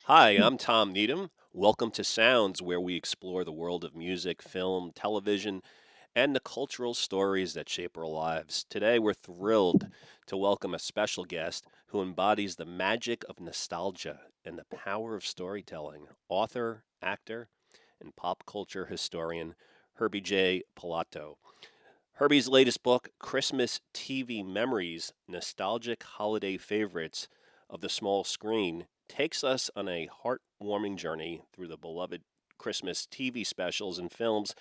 Hi, I'm Tom Needham. Welcome to Sounds, where we explore the world of music, film, television, and the cultural stories that shape our lives. Today, we're thrilled to welcome a special guest who embodies the magic of nostalgia and the power of storytelling. Author, actor, and pop culture historian Herbie J. Pilato. Herbie's latest book, Christmas TV Memories Nostalgic Holiday Favorites of the Small Screen, takes us on a heartwarming journey through the beloved Christmas TV specials and films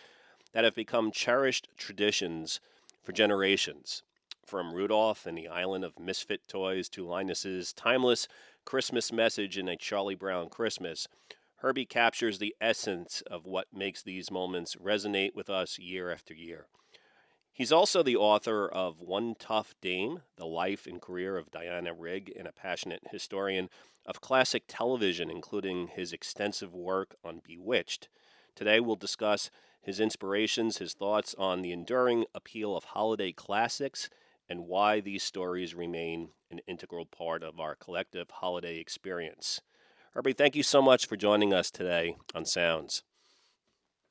that have become cherished traditions for generations. From Rudolph and the Island of Misfit Toys to Linus's timeless Christmas message in A Charlie Brown Christmas, Herbie captures the essence of what makes these moments resonate with us year after year. He's also the author of One Tough Dame, The Life and Career of Diana Rigg, and a passionate historian of classic television, including his extensive work on Bewitched. Today, we'll discuss his inspirations, his thoughts on the enduring appeal of holiday classics, and why these stories remain an integral part of our collective holiday experience. Herbie, thank you so much for joining us today on Sounds.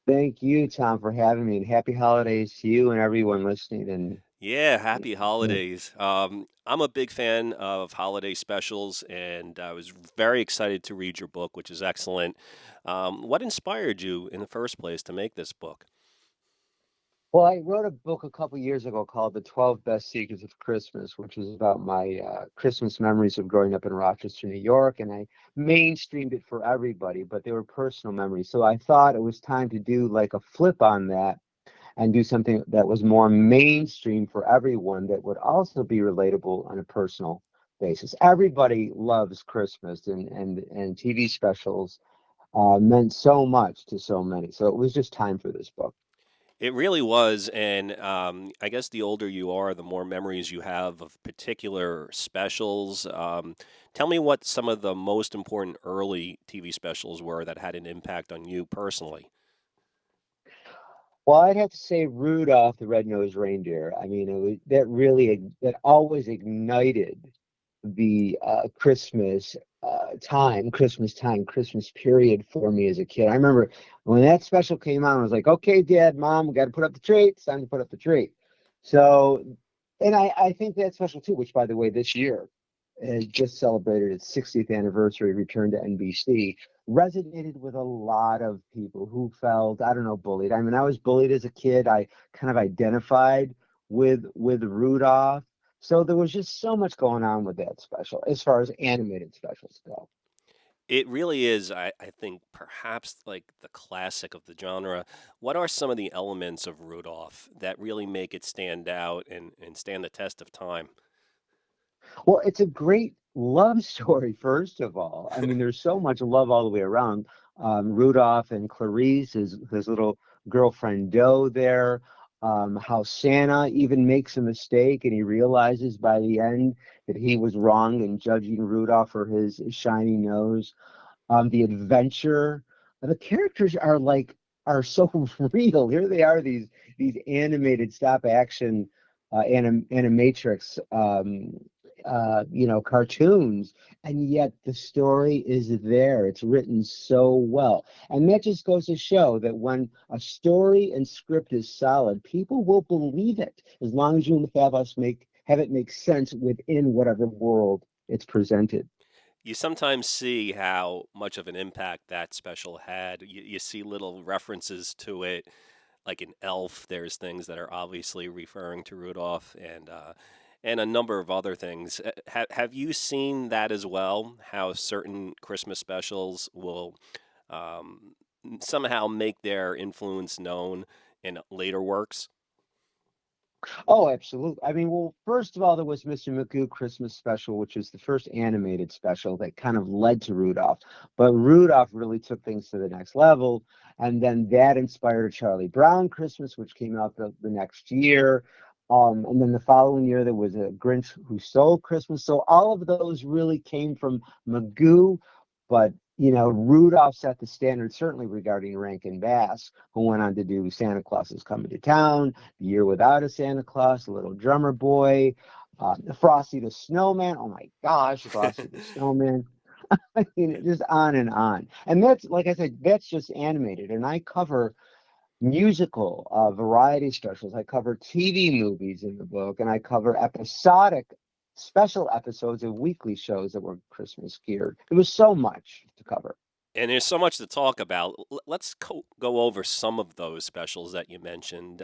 Thank you, Tom, for having me, and happy holidays to you and everyone listening. And Yeah, happy yeah. holidays. I'm a big fan of holiday specials, and I was very excited to read your book, which is excellent. What inspired you in the first place to make this book? Well, I wrote a book a couple years ago called "The 12 Best Secrets of Christmas," which was about my Christmas memories of growing up in Rochester, New York, and I mainstreamed it for everybody, but they were personal memories. So I thought it was time to do like a flip on that and do something that was more mainstream for everyone that would also be relatable on a personal basis. Everybody loves Christmas, and TV specials meant so much to so many. So it was just time for this book. It really was, and I guess the older you are, the more memories you have of particular specials. Tell me what some of the most important early TV specials were that had an impact on you personally. Well, I'd have to say Rudolph the Red-Nosed Reindeer. I mean, that really that always ignited the Christmas time, Christmas period for me as a kid. I remember when that special came out, I was like, okay, Dad, Mom, we got to put up the tree. It's time to put up the tree. So, and I think that special too, which by the way, this year has just celebrated its 60th anniversary return to NBC, resonated with a lot of people who felt, I don't know, bullied. I mean, I was bullied as a kid. I kind of identified with Rudolph. So there was just so much going on with that special as far as animated specials go. It really is, I think, perhaps like the classic of the genre. What are some of the elements of Rudolph that really make it stand out and stand the test of time? Well, it's a great love story, first of all. I mean, there's so much love all the way around. Rudolph and Clarice, his little girlfriend Doe there, how Santa even makes a mistake and he realizes by the end that he was wrong in judging Rudolph for his shiny nose. The adventure, the characters are so real. Here they are, these animated stop action animatrix cartoons, and yet the story is there. It's written so well. And that just goes to show that when a story and script is solid, people will believe it as long as you have it make sense within whatever world it's presented. You sometimes see how much of an impact that special had. You see little references to it, like in Elf. There's things that are obviously referring to Rudolph, and a number of other things. Have you seen that as well? How certain Christmas specials will um, somehow make their influence known in later works? Oh, absolutely. I mean, well, first of all, there was Mr. Magoo Christmas special, which was the first animated special that kind of led to Rudolph. But Rudolph really took things to the next level. And then that inspired a Charlie Brown Christmas, which came out the next year. And then the following year, there was a Grinch Who Stole Christmas. So all of those really came from Magoo. But, Rudolph set the standard, certainly regarding Rankin-Bass, who went on to do Santa Claus is Coming to Town, the Year Without a Santa Claus, Little Drummer Boy, Frosty the Snowman. Oh my gosh, Frosty the Snowman. I mean, just on and on. And that's, like I said, that's just animated. And I cover musical variety specials. I cover TV movies in the book, and I cover episodic special episodes of weekly shows that were Christmas geared. It was so much to cover. And there's so much to talk about. Let's go over some of those specials that you mentioned.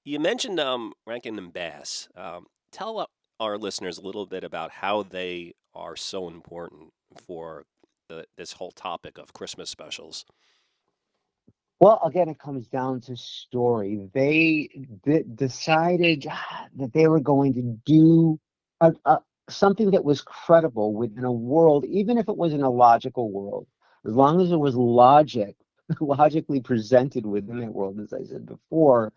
You mentioned Rankin and Bass. Tell our listeners a little bit about how they are so important for this whole topic of Christmas specials. Well, again, it comes down to story. They decided that they were going to do something that was credible within a world, even if it was in a logical world, as long as it was logically presented within that world, as I said before,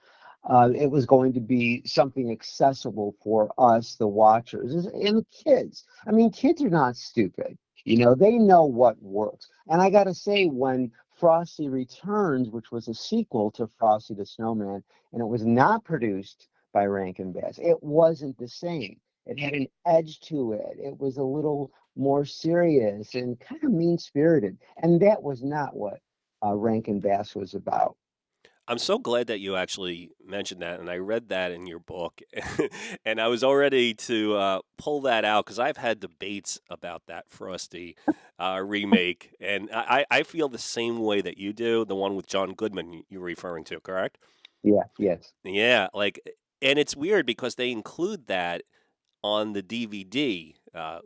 it was going to be something accessible for us, the watchers, and the kids. I mean, kids are not stupid. They know what works. And I got to say, when Frosty Returns, which was a sequel to Frosty the Snowman, and it was not produced by Rankin-Bass, it wasn't the same. It had an edge to it. It was a little more serious and kind of mean-spirited. And that was not what Rankin-Bass was about. I'm so glad that you actually mentioned that, and I read that in your book, and I was all ready to pull that out because I've had debates about that Frosty remake, and I feel the same way that you do. The one with John Goodman you're referring to, correct? Yeah, yes, Yeah, and it's weird because they include that on the DVD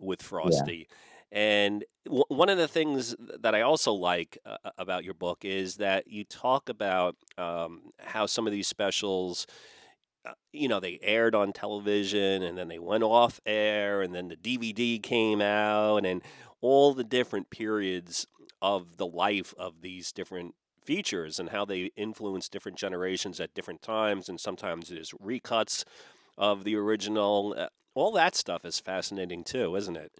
with yeah. Frosty. And one of the things that I also like about your book is that you talk about how some of these specials, they aired on television and then they went off air and then the DVD came out and all the different periods of the life of these different features and how they influence different generations at different times. And sometimes there's recuts of the original. All that stuff is fascinating too, isn't it?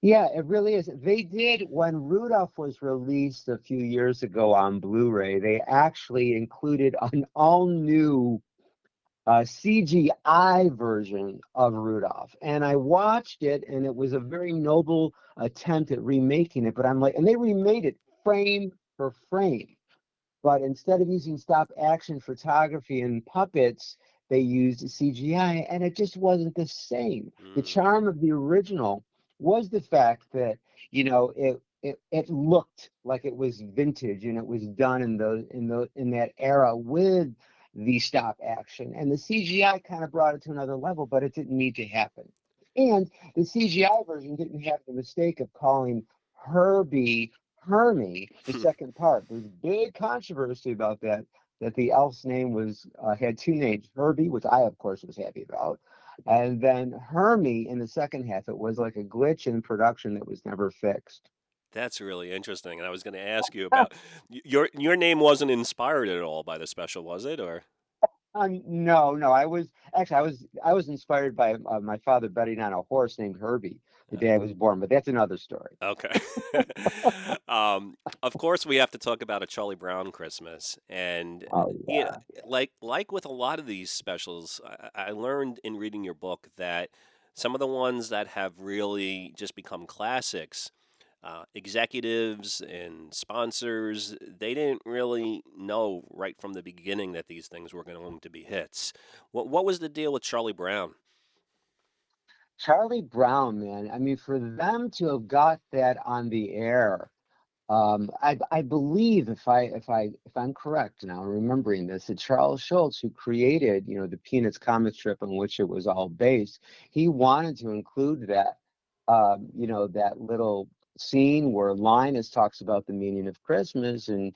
Yeah, it really is. They did, when Rudolph was released a few years ago on Blu-ray, they actually included an all-new CGI version of Rudolph. And I watched it, and it was a very noble attempt at remaking it. But I'm like, and they remade it frame for frame. But instead of using stop action photography and puppets, they used CGI, and it just wasn't the same. The Mm. charm of the original was the fact that, it looked like it was vintage and it was done in that era with the stop action. And the CGI kind of brought it to another level, but it didn't need to happen. And the CGI version didn't have the mistake of calling Herbie Hermie, the second part. There's big controversy about that the elf's name was had two names, Herbie, which I of course was happy about, and then Hermie in the second half. It was like a glitch in production that was never fixed. That's really interesting. And I was going to ask you about your name wasn't inspired at all by the special, was it? Or No, no. I was inspired by my father betting on a horse named Herbie the day I was born, but that's another story. okay. Of course, we have to talk about a Charlie Brown Christmas, and Oh you know, yeah. like with a lot of these specials, I learned in reading your book that some of the ones that have really just become classics, executives and sponsors, they didn't really know right from the beginning that these things were going to be hits. What was the deal with Charlie Brown? Charlie Brown, man. I mean, for them to have got that on the air, I believe if I'm correct now, remembering this, that Charles Schultz, who created, the Peanuts comic strip on which it was all based, he wanted to include that, that little scene where Linus talks about the meaning of Christmas and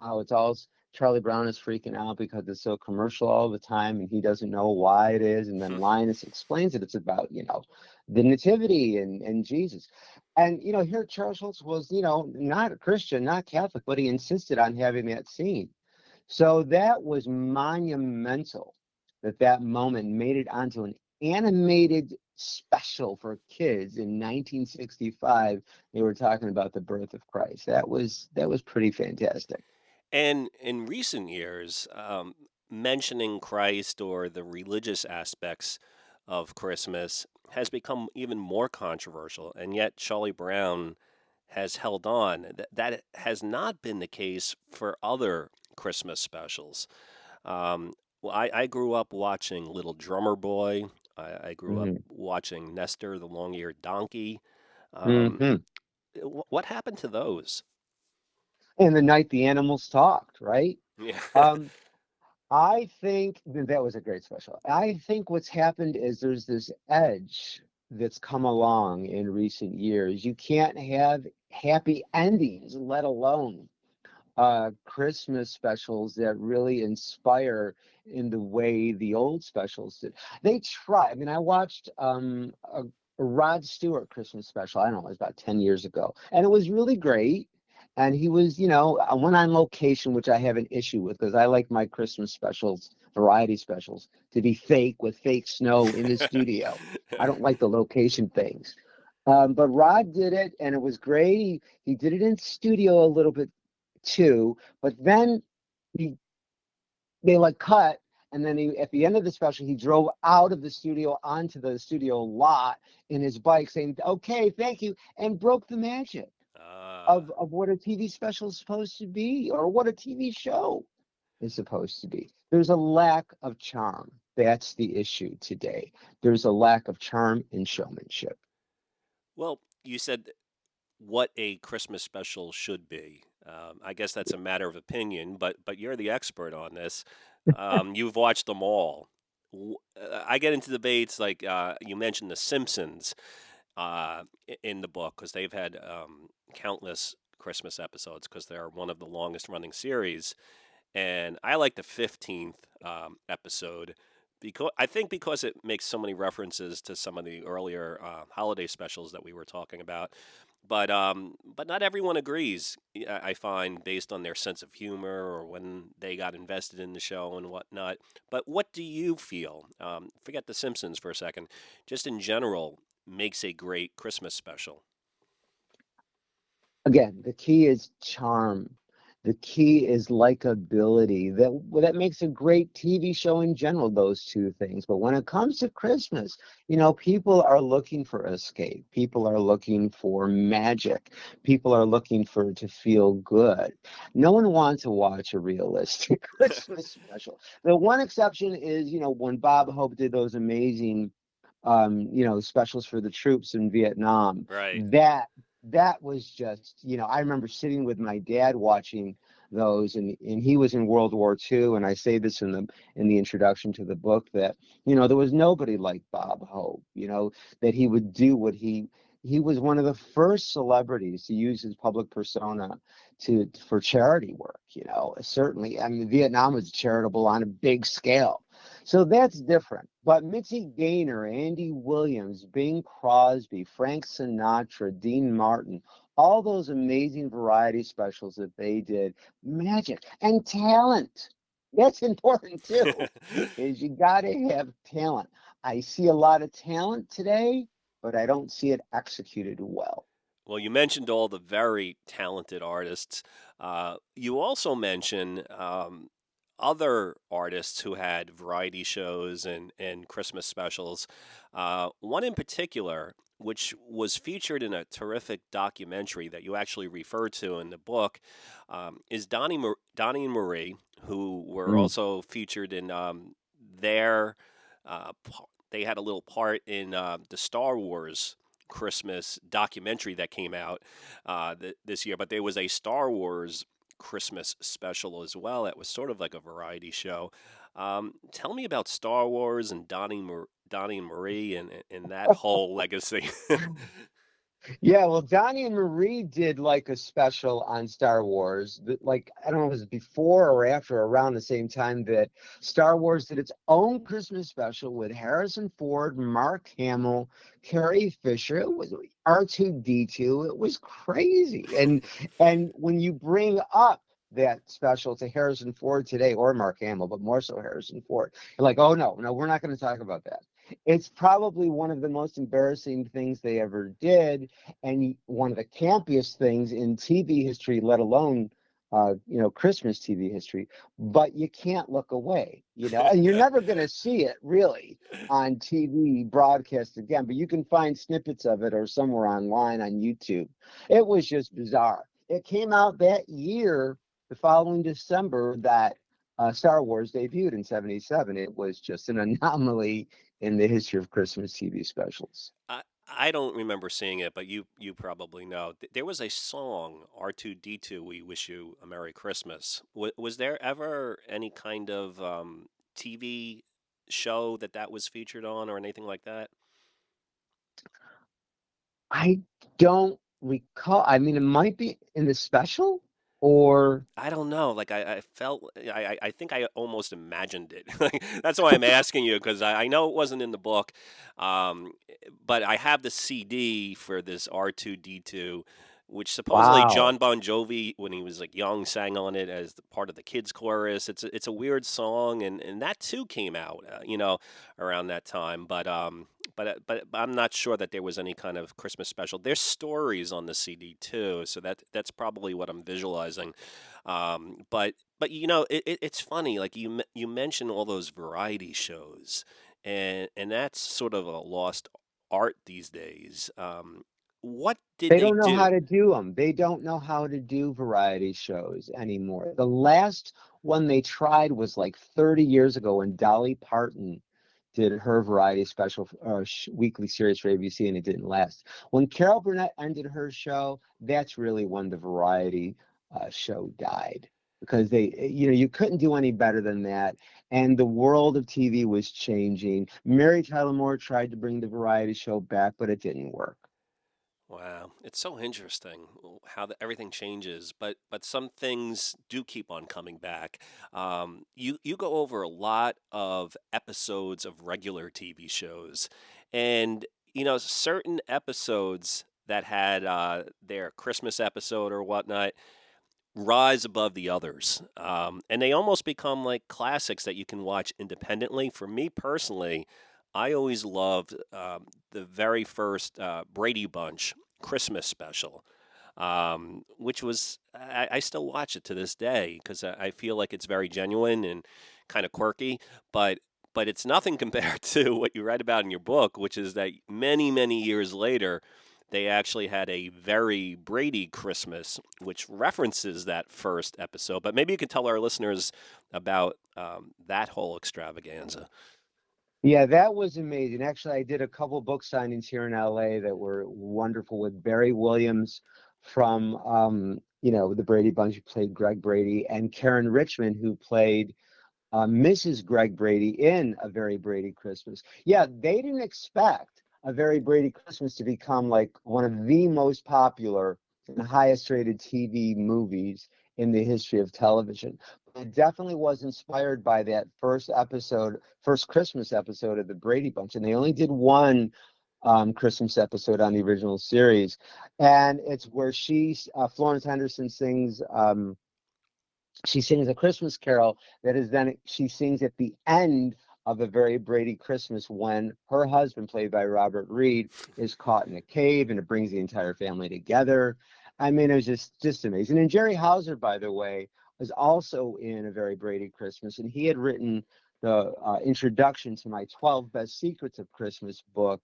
how it's all Charlie Brown is freaking out because it's so commercial all the time and he doesn't know why it is, and then Linus explains it. It's about the nativity and Jesus. And here Charles Schultz was, not a Christian, not Catholic, but he insisted on having that scene. So that was monumental that moment made it onto an animated special for kids in 1965. They were talking about the birth of Christ. That was pretty fantastic. And in recent years, mentioning Christ or the religious aspects of Christmas has become even more controversial, and yet Charlie Brown has held on. That has not been the case for other Christmas specials. Well, I grew up watching Little Drummer Boy. I grew up Hmm. watching Nestor the Long-Eared Donkey. Um, Hmm. what happened to those? And the night the animals talked, right? Yeah. Um, I think that was a great special. I think what's happened is there's this edge that's come along in recent years. You can't have happy endings, let alone Christmas specials that really inspire in the way the old specials did. They try. I mean, I watched a Rod Stewart Christmas special. I don't know, it was about 10 years ago, and it was really great. And he was, I went on location, which I have an issue with because I like my Christmas specials, variety specials, to be fake with fake snow in the studio. I don't like the location things. But Rod did it, and it was great. He did it in studio a little bit too, but then he they like cut, and then he at the end of the special he drove out of the studio onto the studio lot in his bike saying, "Okay, thank you," and broke the magic Ah. of what a TV special is supposed to be or what a TV show is supposed to be. There's a lack of charm. That's the issue today. There's a lack of charm and showmanship. Well, you said what a Christmas special should be. I guess that's a matter of opinion, but you're the expert on this. You've watched them all. I get into debates like you mentioned The Simpsons in the book because they've had countless Christmas episodes because they're one of the longest running series. And I like the 15th episode because I think because it makes so many references to some of the earlier holiday specials that we were talking about. But not everyone agrees. I find based on their sense of humor or when they got invested in the show and whatnot. But what do you feel? Forget The Simpsons for a second. Just in general, makes a great Christmas special. Again, the key is charm. The key is likability. That makes a great TV show in general, those two things. But when it comes to Christmas, people are looking for escape. People are looking for magic. People are looking for to feel good. No one wants to watch a realistic Christmas special. The one exception is, when Bob Hope did those amazing specials for the troops in Vietnam. Right. That was just, I remember sitting with my dad watching those, and he was in World War II, and I say this in the introduction to the book that, there was nobody like Bob Hope, that he would do what he was one of the first celebrities to use his public persona for charity work, certainly. I mean, Vietnam was charitable on a big scale. So that's different. But Mitzi Gaynor, Andy Williams, Bing Crosby, Frank Sinatra, Dean Martin, all those amazing variety specials that they did, magic and talent. That's important too, is you got to have talent. I see a lot of talent today, but I don't see it executed well. Well, you mentioned all the very talented artists. You also mentioned other artists who had variety shows and Christmas specials. One in particular, which was featured in a terrific documentary that you actually refer to in the book, is Donnie and Marie, who were Mm. also featured in their. They had a little part in the Star Wars Christmas documentary that came out this year, but there was a Star Wars Christmas special as well. That was sort of like a variety show. Tell me about Star Wars and Donnie and Marie and that whole legacy. Yeah, well, Donnie and Marie did like a special on Star Wars. Like, I don't know if it was before or after, around the same time that Star Wars did its own Christmas special with Harrison Ford, Mark Hamill, Carrie Fisher. It was R2D2. It was crazy. And when you bring up that special to Harrison Ford today, or Mark Hamill, but more so Harrison Ford, you're like, oh no, we're not going to talk about that. It's probably one of the most embarrassing things they ever did, and one of the campiest things in TV history, let alone Christmas TV history, but you can't look away, and you're never going to see it really on TV broadcast again, but you can find snippets of it or somewhere online on YouTube. It was just bizarre. It came out that year, the following December, that Star Wars debuted in '77. It was just an anomaly in the history of Christmas TV specials. I don't remember seeing it, but you probably know. There was a song, R2D2, We Wish You a Merry Christmas. Was there ever any kind of TV show that was featured on or anything like that? I don't recall. I mean, it might be in the special or. I don't know. Like I felt I think I almost imagined it. Like, that's why I'm asking you because I know it wasn't in the book, um, but I have the CD for this R2D2, which supposedly Wow. John Bon Jovi, when he was like young, sang on it as part of the kids chorus. It's a weird song, and that too came out, around that time. But I'm not sure that there was any kind of Christmas special. There's stories on the CD too, so that's probably what I'm visualizing. But it's funny. Like you mentioned all those variety shows, and that's sort of a lost art these days. What did They they don't know how do? to do them. They don't know how to do variety shows anymore. The last one they tried was like 30 years ago when Dolly Parton did her variety special weekly series for ABC, and it didn't last. When Carol Burnett ended her show, that's really when the variety show died because you couldn't do any better than that. And the world of TV was changing. Mary Tyler Moore tried to bring the variety show back, but it didn't work. Wow, it's so interesting how everything changes, but some things do keep on coming back. You go over a lot of episodes of regular TV shows, and certain episodes that had their Christmas episode or whatnot rise above the others, and they almost become like classics that you can watch independently. For me personally, I always loved the very first Brady Bunch Christmas special, which I still watch it to this day because I feel like it's very genuine and kind of quirky, but it's nothing compared to what you write about in your book, which is that many years later, they actually had a very Brady Christmas, which references that first episode. But maybe you could tell our listeners about that whole extravaganza. Yeah, that was amazing. Actually, I did a couple book signings here in LA that were wonderful with Barry Williams from the Brady Bunch, who played Greg Brady, and Karen Richmond, who played Mrs. Greg Brady in A Very Brady Christmas. Yeah, they didn't expect A Very Brady Christmas to become like one of the most popular and highest rated TV movies in the history of television. It definitely was inspired by that first Christmas episode of the Brady Bunch, and they only did one Christmas episode on the original series, and it's where Florence Henderson sings. She sings a Christmas carol that is then she sings at the end of A Very Brady Christmas when her husband, played by Robert Reed, is caught in a cave, and it brings the entire family together. I mean, it was just amazing. And Jerry Hauser, by the way, was also in A Very Brady Christmas, and he had written the introduction to my 12 Best Secrets of Christmas book,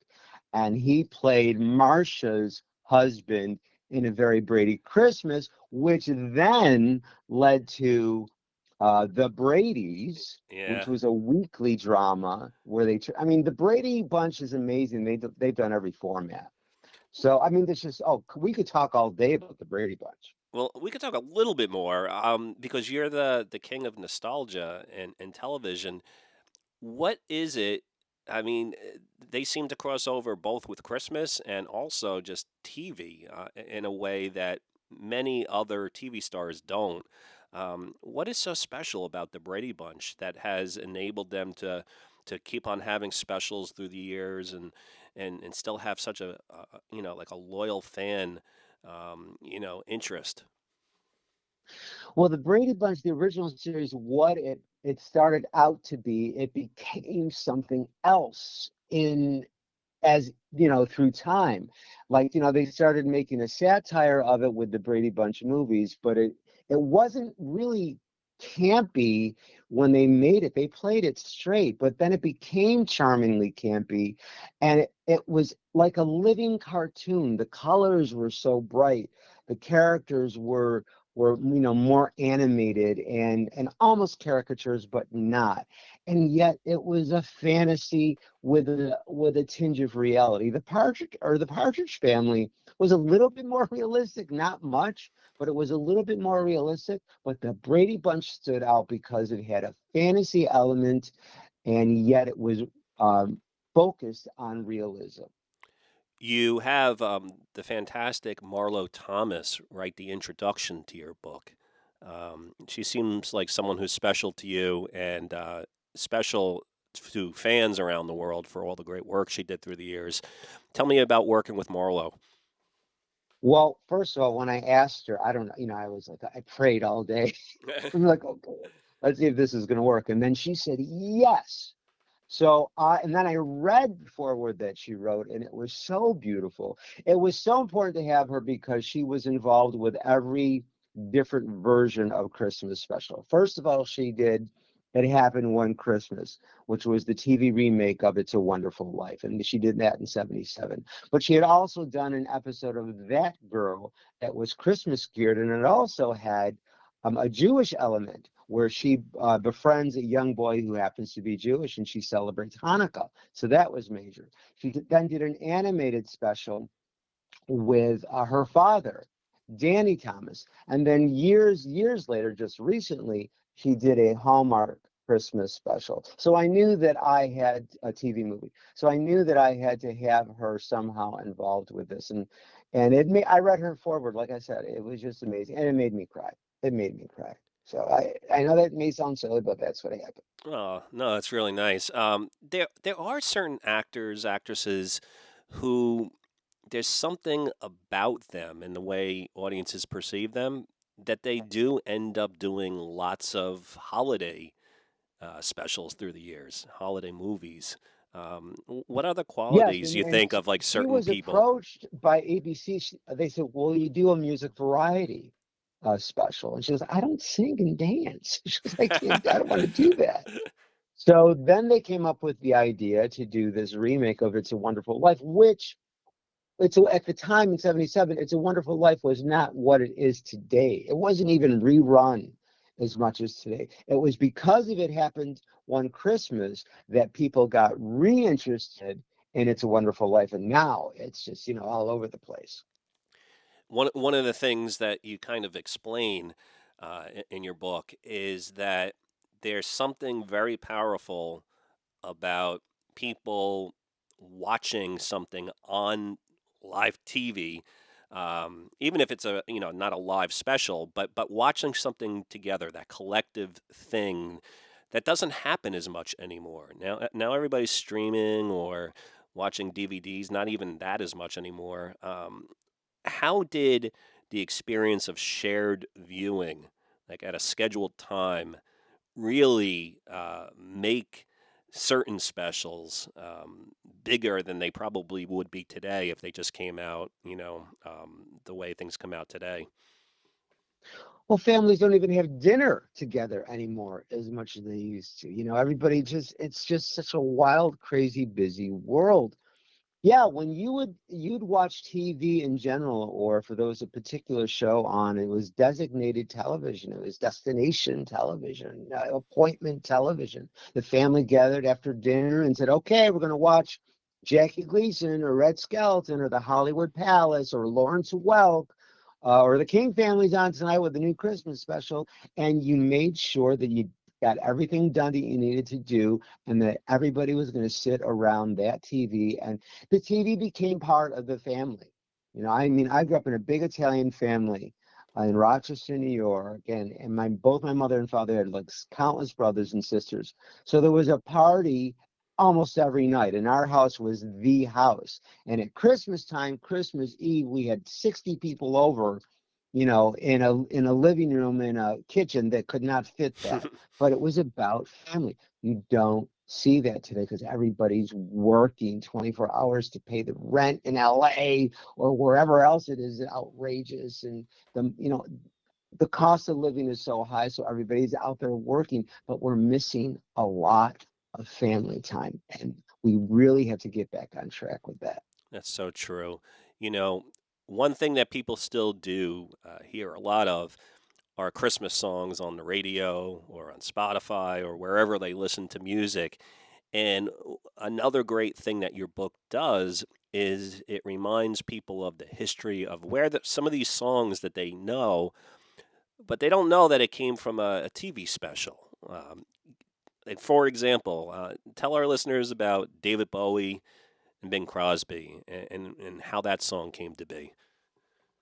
and he played Marcia's husband in A Very Brady Christmas, which then led to the Brady's, Yeah. which was a weekly drama where I mean, the Brady Bunch is amazing. They've done every format. So I mean, this just we could talk all day about the Brady Bunch. Well, we could talk a little bit more because you're the king of nostalgia and television. What is it? I mean, they seem to cross over both with Christmas and also just TV in a way that many other TV stars don't. What is so special about the Brady Bunch that has enabled them to keep on having specials through the years and still have such like a loyal fan interest? Well, the Brady Bunch, the original series, what it started out to be, it became something else in as through time. Like they started making a satire of it with the Brady Bunch movies, but it wasn't really campy when they made it. They played it straight, but then it became charmingly campy, and it was like a living cartoon. The colors were so bright, the characters were more animated and almost caricatures, but not. And yet it was a fantasy with a tinge of reality. The Partridge Family was a little bit more realistic, not much, but it was a little bit more realistic. But the Brady Bunch stood out because it had a fantasy element, and yet it was focused on realism. You have the fantastic Marlo Thomas write the introduction to your book. She seems like someone who's special to you and special to fans around the world for all the great work she did through the years. Tell me about working with Marlo. Well, first of all, when I asked her, I don't know, I was like, I prayed all day. I'm like, okay, let's see if this is going to work. And then she said yes. So, and then I read the foreword that she wrote, and it was so beautiful. It was so important to have her because she was involved with every different version of Christmas special. First of all, she did It Happened One Christmas, which was the TV remake of It's a Wonderful Life, and she did that in '77. But she had also done an episode of That Girl that was Christmas geared, and it also had a Jewish element where she befriends a young boy who happens to be Jewish, and she celebrates Hanukkah. So that was major. She then did an animated special with her father, Danny Thomas, and then years later, just recently, she did a Hallmark Christmas special. So I knew that I had a TV movie. So I knew that I had to have her somehow involved with this, and I read her forward, like I said, it was just amazing, and it made me cry. It made me cry. So I know that may sound silly, but that's what happened. Oh, no, that's really nice. There are certain actors, actresses who there's something about them and the way audiences perceive them that they do end up doing lots of holiday specials through the years, holiday movies. What other Yes, qualities and, you and think of like she certain was people? approached by ABC. They said, "Will you do a music variety special?" And she goes, "I don't sing and dance." She goes, "I can't. I don't want to do that." So then they came up with the idea to do this remake of It's a Wonderful Life, which at the time in '77, It's a Wonderful Life was not what it is today. It wasn't even rerun as much as today. It was because of It Happened One Christmas that people got reinterested in It's a Wonderful Life, and now it's just all over the place. One of the things that you kind of explain in your book is that there's something very powerful about people watching something on live TV, even if it's a not a live special, but watching something together, that collective thing that doesn't happen as much anymore. Now everybody's streaming or watching DVDs, not even that as much anymore. How did the experience of shared viewing, like at a scheduled time, really make certain specials bigger than they probably would be today if they just came out, the way things come out today? Well, families don't even have dinner together anymore as much as they used to. Everybody it's just such a wild, crazy, busy world. Yeah, when you'd watch TV in general, or if there was a particular show on, it was designated television. It was destination television, appointment television. The family gathered after dinner and said, "Okay, we're going to watch Jackie Gleason or Red Skelton or the Hollywood Palace or Lawrence Welk." Or the King family's on tonight with the new Christmas special, and you made sure that you got everything done that you needed to do, and that everybody was going to sit around that TV, and the TV became part of the family. I mean, I grew up in a big Italian family in Rochester, New York, and both my mother and father had like countless brothers and sisters. So there was a party almost every night, and our house was the house. And at Christmas time, Christmas Eve, we had 60 people over, in a living room, in a kitchen that could not fit that. But it was about family. You don't see that today because everybody's working 24 hours to pay the rent in LA or wherever else it is outrageous. And the the cost of living is so high, so everybody's out there working, but we're missing a lot of family time, and we really have to get back on track with that. That's so true. You know, one thing that people still do hear a lot of are Christmas songs on the radio or on Spotify or wherever they listen to music. And another great thing that your book does is it reminds people of the history of where some of these songs that they know, but they don't know that it came from a TV special. And for example, tell our listeners about David Bowie and Bing Crosby and how that song came to be.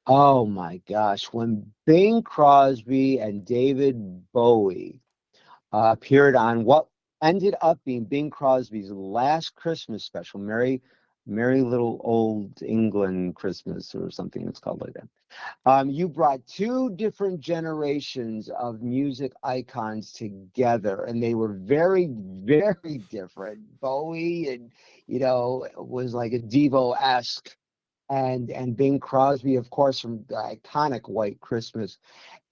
Oh my gosh, when Bing Crosby and David Bowie appeared on what ended up being Bing Crosby's last Christmas special, Merry Little Old England Christmas or something it's called like that. You brought two different generations of music icons together, and they were very, very different. Bowie, and was like a Devo-esque, and Bing Crosby, of course, from the iconic White Christmas,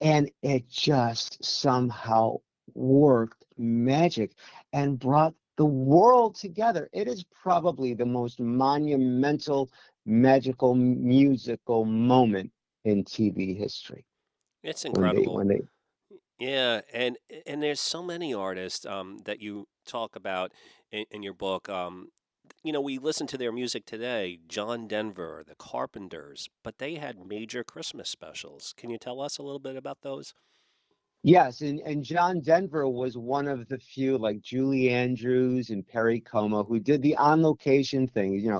and it just somehow worked magic and brought the world together. It is probably the most monumental, magical, musical moment in TV history It's when they incredible. when they Yeah, and there's so many artists that you talk about in your book. You know, we listen to their music today, John Denver, the Carpenters, but they had major Christmas specials. Can you tell us a little bit about those? Yes, and John Denver was one of the few, like Julie Andrews and Perry Como, who did the on location thing,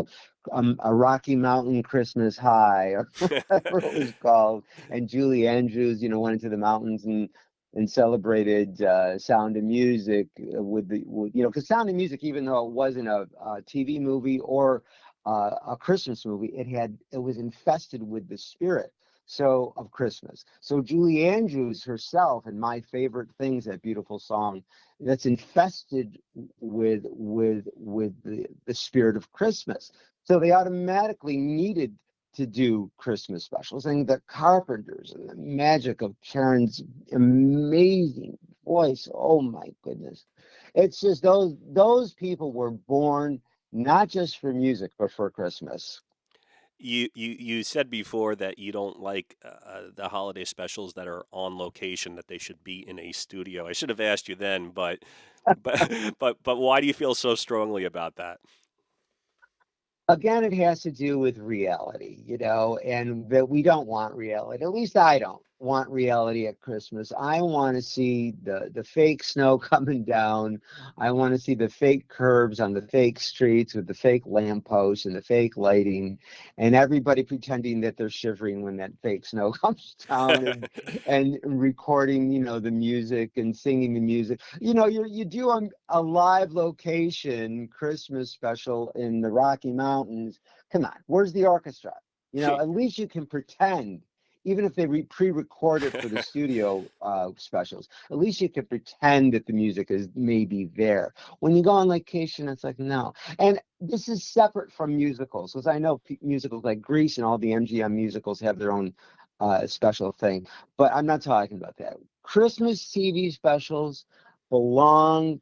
a Rocky Mountain Christmas High or whatever it was called. And Julie Andrews, went into the mountains and celebrated Sound of Music because Sound of Music, even though it wasn't a TV movie or a Christmas movie, it was infested with the spirit of Christmas. So Julie Andrews herself, and My Favorite Things, that beautiful song that's infested with the spirit of Christmas. So they automatically needed to do Christmas specials, and the Carpenters and the magic of Karen's amazing voice. Oh my goodness. It's just those people were born not just for music, but for Christmas. You said before that you don't like the holiday specials that are on location, that they should be in a studio. I should have asked you then, but but why do you feel so strongly about that? Again, it has to do with reality, and that we don't want reality. At least I don't want reality at Christmas. I want to see the fake snow coming down. I want to see the fake curbs on the fake streets with the fake lampposts and the fake lighting, and everybody pretending that they're shivering when that fake snow comes down, and recording, the music and singing the music. You do a live location Christmas special in the Rocky Mountains. Come on, where's the orchestra? At least you can pretend, even if they pre-record it for the studio specials. At least you can pretend that the music is maybe there. When you go on location, it's like no. And this is separate from musicals, because I know musicals like Grease and all the MGM musicals have their own special thing, but I'm not talking about that. Christmas TV specials belong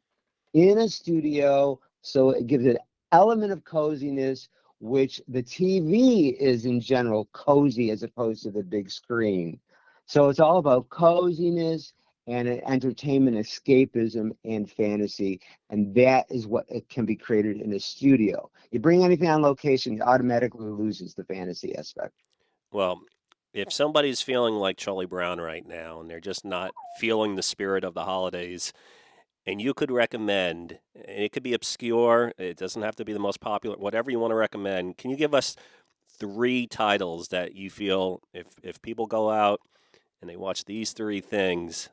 in a studio, so it gives an element of coziness, which the TV is in general cozy as opposed to the big screen. So it's all about coziness and entertainment, escapism, and fantasy, and that is what it can be created in a studio. You bring anything on location, it automatically loses the fantasy aspect. Well, if somebody's feeling like Charlie Brown right now and they're just not feeling the spirit of the holidays, and you could recommend, and it could be obscure, it doesn't have to be the most popular, whatever you want to recommend, can you give us three titles that you feel if people go out and they watch these three things,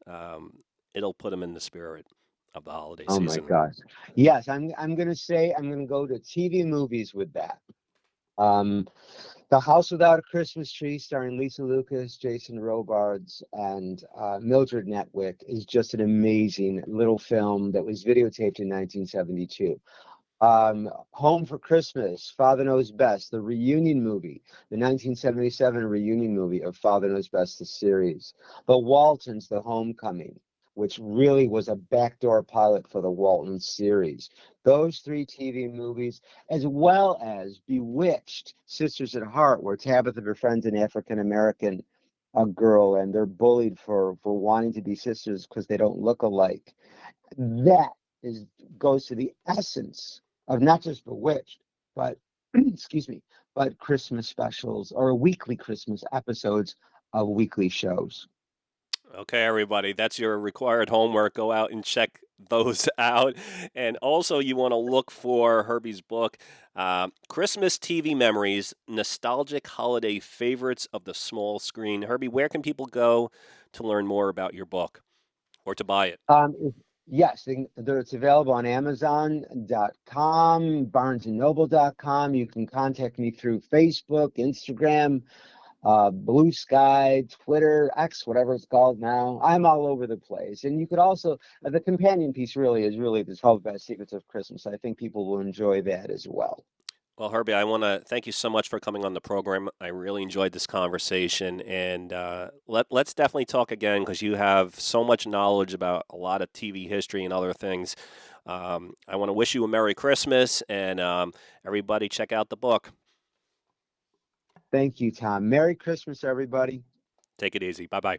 it'll put them in the spirit of the holiday Oh my season? gosh. Yes, I'm gonna say I'm gonna go to TV movies with that. Um, The House Without a Christmas Tree, starring Lisa Lucas, Jason Robards, and Mildred Netwick, is just an amazing little film that was videotaped in 1972. Home for Christmas, Father Knows Best, the reunion movie, the 1977 reunion movie of Father Knows Best, the series. The Waltons, The Homecoming, which really was a backdoor pilot for the Walton series. Those three TV movies, as well as Bewitched, Sisters at Heart, where Tabitha befriends an African American girl and they're bullied for wanting to be sisters because they don't look alike. That is goes to the essence of not just Bewitched, but excuse me, but Christmas specials or weekly Christmas episodes of weekly shows. Okay, everybody, that's your required homework. Go out and check those out. And also, you want to look for Herbie's book, Christmas TV Memories Nostalgic Holiday Favorites of the Small Screen. Herbie, where can people go to learn more about your book or to buy it? Yes, it's available on Amazon.com, BarnesandNoble.com. You can contact me through Facebook, Instagram, Blue Sky, Twitter, X, whatever it's called now. I'm all over the place. And you could also, the companion piece really is really the 12 Best Secrets of Christmas. I think people will enjoy that as well. Well, Herbie, I want to thank you so much for coming on the program. I really enjoyed this conversation, and let's definitely talk again because you have so much knowledge about a lot of TV history and other things. I want to wish you a Merry Christmas, and everybody check out the book. Thank you, Tom. Merry Christmas, everybody. Take it easy. Bye bye.